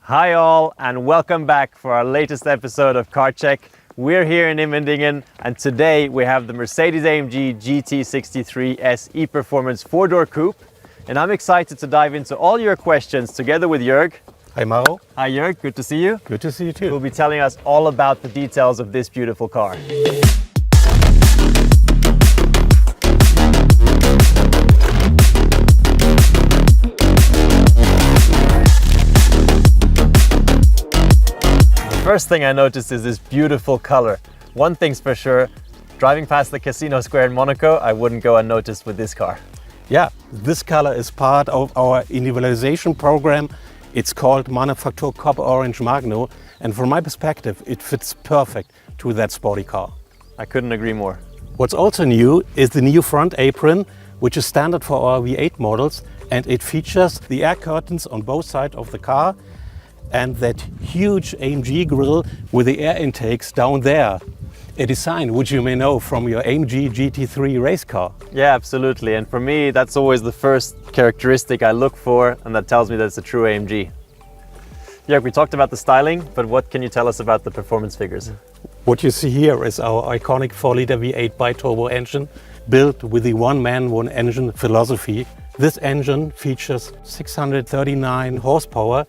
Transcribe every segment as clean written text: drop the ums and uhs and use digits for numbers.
Hi all, and welcome back for our latest episode of Car Check. We're here in Immendingen, and today we have the Mercedes-AMG GT 63 S E PERFORMANCE 4-door coupe, and I'm excited to dive into all your questions together with Jörg. Hi Maro. Hi Jörg, good to see you. Good to see you too. Who'll be telling us all about the details of this beautiful car. First thing I noticed is this beautiful color. One thing's for sure, driving past the Casino Square in Monaco, I wouldn't go unnoticed with this car. Yeah, this color is part of our individualization program. It's called Manufacture Copper Orange Magno, and from my perspective, it fits perfect to that sporty car. I couldn't agree more. What's also new is the new front apron, which is standard for our V8 models, and it features the air curtains on both sides of the car and that huge AMG grille with the air intakes down there. A design which you may know from your AMG GT3 race car. Yeah, absolutely. And for me, that's always the first characteristic I look for, and that tells me that it's a true AMG. Jörg, we talked about the styling, but what can you tell us about the performance figures? What you see here is our iconic 4-liter V8 bi-turbo engine built with the one-man, one-engine philosophy. This engine features 639 horsepower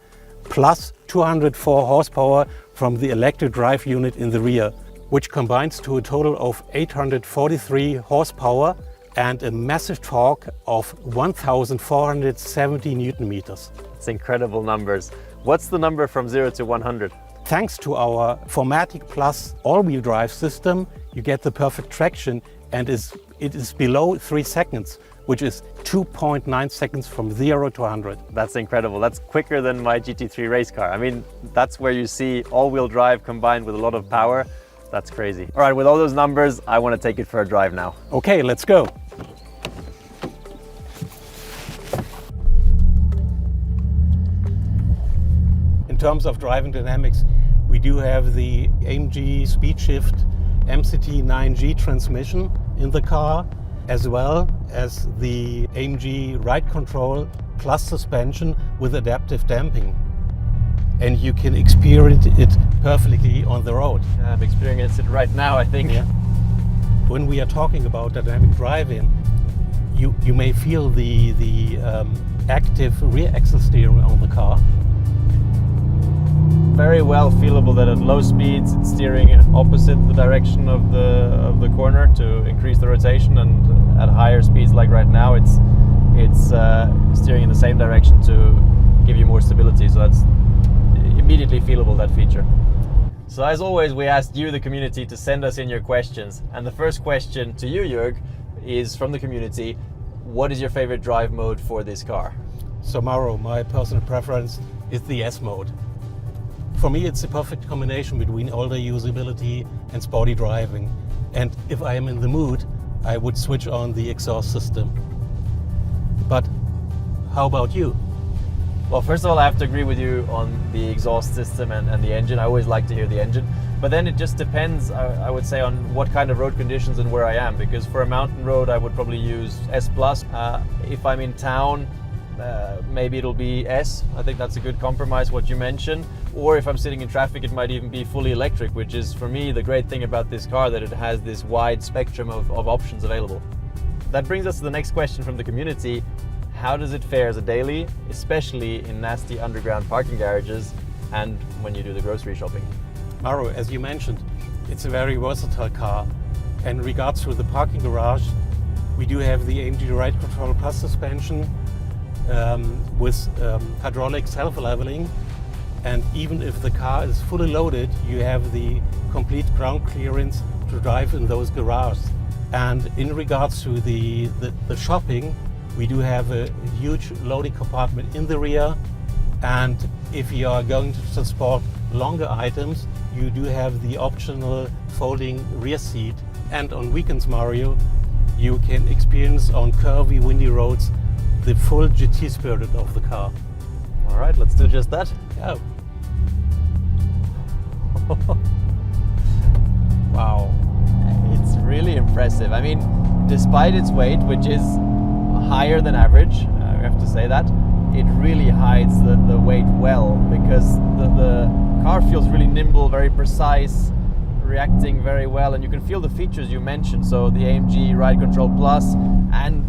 plus 204 horsepower from the electric drive unit in the rear, which combines to a total of 843 horsepower and a massive torque of 1,470 Newton meters. It's incredible numbers. What's the number from 0 to 100? Thanks to our 4MATIC Plus all-wheel drive system, you get the perfect traction, and it is below 3 seconds, which is 2.9 seconds from 0 to 100. That's incredible. That's quicker than my GT3 race car. I mean, that's where you see all-wheel drive combined with a lot of power. That's crazy. All right, with all those numbers, I want to take it for a drive now. Okay, let's go. In terms of driving dynamics, we do have the AMG Speed Shift MCT 9G transmission in the car, as well as the AMG Ride Control Plus suspension with adaptive damping. And you can experience it perfectly on the road. I'm experiencing it right now, I think. Yeah. When we are talking about dynamic driving, you may feel the active rear axle steering on the car. Very well feelable that at low speeds it's steering opposite the direction of the corner to increase the rotation, and at higher speeds like right now it's steering in the same direction to give you more stability. So that's immediately feelable, that feature. So as always, we asked you, the community, to send us in your questions, and the first question to you, Jörg, is from the community: what is your favorite drive mode for this car? So Mauro, my personal preference is the S mode. For me, it's a perfect combination between older usability and sporty driving. And if I am in the mood, I would switch on the exhaust system. But how about you? Well, first of all, I have to agree with you on the exhaust system and the engine. I always like to hear the engine. But then it just depends, I would say, on what kind of road conditions and where I am. Because for a mountain road, I would probably use S+. If I'm in town, maybe it'll be S. I think that's a good compromise, what you mentioned. Or if I'm sitting in traffic, it might even be fully electric, which is, for me, the great thing about this car, that it has this wide spectrum of options available. That brings us to the next question from the community. How does it fare as a daily, especially in nasty underground parking garages and when you do the grocery shopping? Mauro, as you mentioned, it's a very versatile car. And in regards to the parking garage, we do have the AMG Ride Control Plus suspension with hydraulic self-leveling. And even if the car is fully loaded, you have the complete ground clearance to drive in those garages. And in regards to the shopping, we do have a huge loading compartment in the rear. And if you are going to transport longer items, you do have the optional folding rear seat. And on weekends, Mario, you can experience on curvy, windy roads the full GT spirit of the car. All right, let's do just that. Yeah. Wow, it's really impressive. I mean, despite its weight, which is higher than average, we have to say that, it really hides the weight well, because feels really nimble, very precise, reacting very well, and you can feel the features you mentioned. So the AMG Ride Control Plus and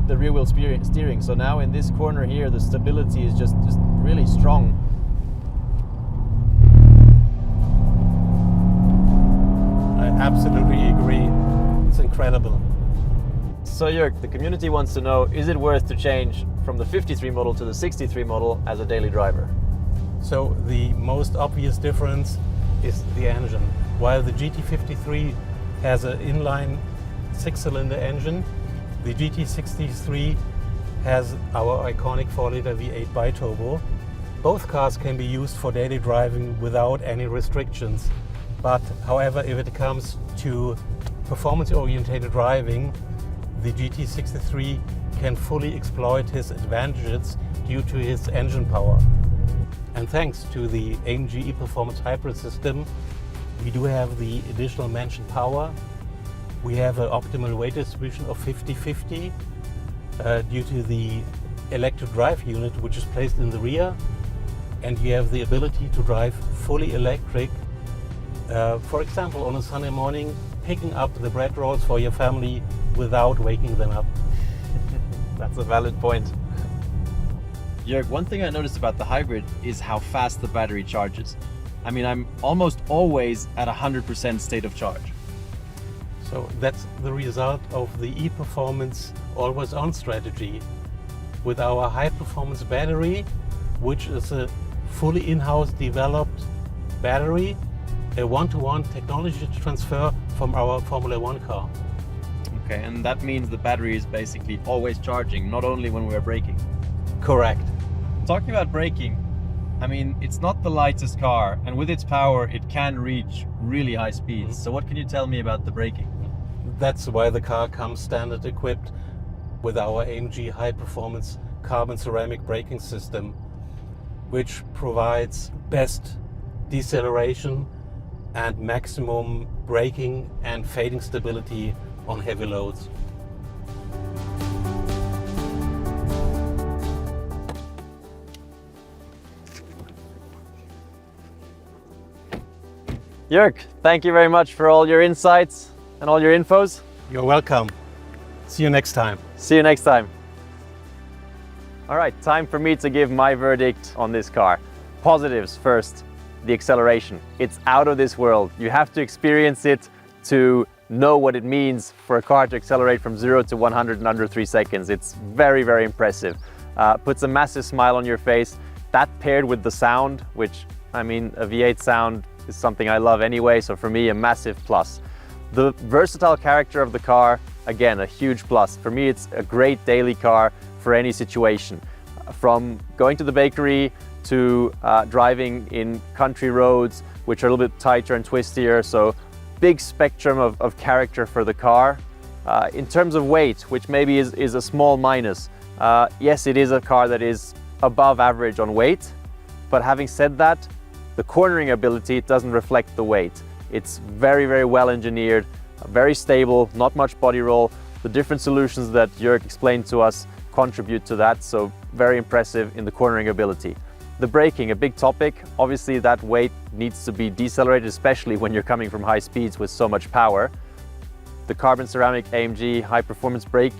the rear wheel steering. So now in this corner here, the stability is just really strong. I absolutely agree. It's incredible. So Jörg, the community wants to know, is it worth to change from the 53 model to the 63 model as a daily driver? So the most obvious difference is the engine. While the GT53 has an inline 6-cylinder engine, the GT63 has our iconic 4-liter V8 bi-turbo. Both cars can be used for daily driving without any restrictions. But however, if it comes to performance-oriented driving, the GT63 can fully exploit his advantages due to his engine power. And thanks to the AMG E PERFORMANCE hybrid system, we do have the additional mentioned power. We have an optimal weight distribution of 50-50 due to the electric drive unit which is placed in the rear. And you have the ability to drive fully electric, for example on a Sunday morning, picking up the bread rolls for your family without waking them up. That's a valid point. Jörg, one thing I noticed about the hybrid is how fast the battery charges. I mean, I'm almost always at 100% state of charge. So that's the result of the E-Performance always-on strategy. With our high-performance battery, which is a fully in-house developed battery, a one-to-one technology transfer from our Formula One car. Okay, and that means the battery is basically always charging, not only when we're braking. Correct. Talking about braking, I mean, it's not the lightest car, and with its power, it can reach really high speeds. So what can you tell me about the braking? That's why the car comes standard equipped with our AMG high-performance carbon ceramic braking system, which provides best deceleration and maximum braking and fading stability on heavy loads. Jörg, thank you very much for all your insights and all your infos. You're welcome. See you next time. See you next time. All right, time for me to give my verdict on this car. Positives first, the acceleration. It's out of this world. You have to experience it to know what it means for a car to accelerate from 0 to 100 in under 3 seconds. It's very, very impressive. Puts a massive smile on your face. That paired with the sound, which, I mean, a V8 sound is something I love anyway, so for me, a massive plus. The versatile character of the car, again, a huge plus. For me, it's a great daily car for any situation. From going to the bakery to driving in country roads, which are a little bit tighter and twistier, so big spectrum of character for the car. In terms of weight, which maybe is a small minus, yes, it is a car that is above average on weight, but having said that, the cornering ability doesn't reflect the weight. It's very, very well engineered, very stable, not much body roll. The different solutions that Jörg explained to us contribute to that, so very impressive in the cornering ability. The braking, a big topic. Obviously that weight needs to be decelerated, especially when you're coming from high speeds with so much power. The carbon ceramic AMG high performance brake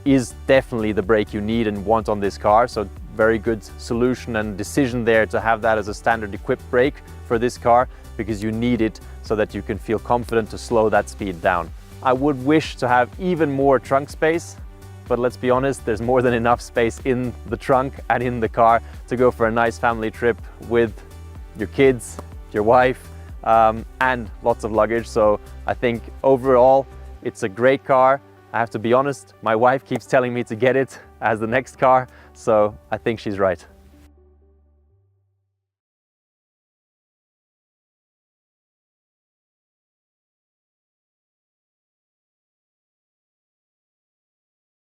is definitely the brake you need and want on this car, so very good solution and decision there to have that as a standard equipped brake for this car, because you need it so that you can feel confident to slow that speed down. I would wish to have even more trunk space, but let's be honest, there's more than enough space in the trunk and in the car to go for a nice family trip with your kids, your wife, and lots of luggage. So I think overall, it's a great car. I have to be honest, my wife keeps telling me to get it as the next car, so I think she's right.